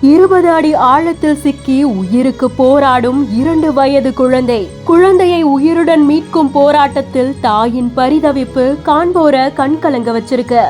20 அடி ஆழத்தில் சிக்கி உயிருக்கு போராடும் 2 வயது குழந்தை. குழந்தையை உயிருடன் மீட்கும் போராட்டத்தில் தாயின் பரிதவிப்பு காண்போரை கண்கலங்க வச்சிருக்கு.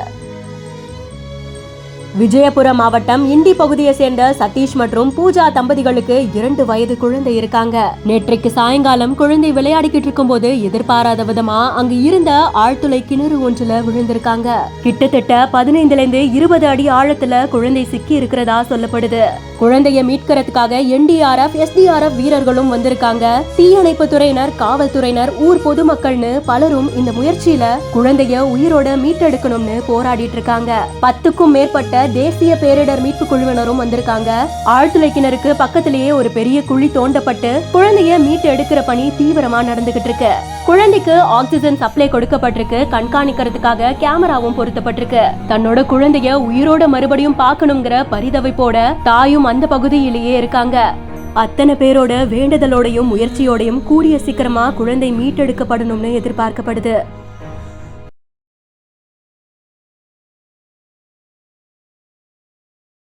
விஜயபுரம் மாவட்டம் இண்டி பகுதியை சேர்ந்த சதீஷ் மற்றும் பூஜா தம்பதிகளுக்கு 2 வயது குழந்தை இருக்காங்க. நேற்றைக்கு சாயங்காலம் குழந்தை விளையாடிக்கிட்டு இருக்கும் போது எதிர்பாராத விதமா அங்கு இருந்த ஆழ்துளை கிணறு ஒன்றுல விழுந்திருக்காங்க. கிட்டத்தட்ட 15 - 20 அடி ஆழத்துல குழந்தை சிக்கி இருக்கிறதா சொல்லப்படுது. குழந்தைய மீட்கிறதுக்காக NDRF, SDRF வீரர்களும் வந்திருக்காங்க. தீயணைப்பு துறையினர், காவல்துறையினர், ஊர் பொதுமக்கள்னு பலரும் இந்த முயற்சியில குழந்தைய உயிரோட மீட்டெடுக்கணும்னு போராடிட்டு இருக்காங்க. 10க்கும் மேற்பட்ட தேசிய பேரிடர் மீட்பு குழுவினரும் வந்திருக்காங்க. ஆழ்துளை கிணறுக்கு பக்கத்திலேயே ஒரு பெரிய குழி தோண்டப்பட்டு குழந்தைய மீட்டு எடுக்கிற பணி தீவிரமா நடந்துகிட்டு இருக்கு. குழந்தைக்கு ஆக்சிஜன் சப்ளை கொடுக்கப்பட்டிருக்கு. கண்காணிக்கிறதுக்காக கேமராவும் பொருத்தப்பட்டிருக்கு. தன்னோட குழந்தைய உயிரோட மறுபடியும் பார்க்கணுங்கிற பரிதவிப்போட தாயும் அந்த பகுதியிலேயே இருக்காங்க. அத்தனை பேரோட வேண்டுதலோடையும் முயற்சியோடையும் கூடிய சீக்கிரமா குழந்தை மீட்டெடுக்கப்படணும்னு எதிர்பார்க்கப்படுது.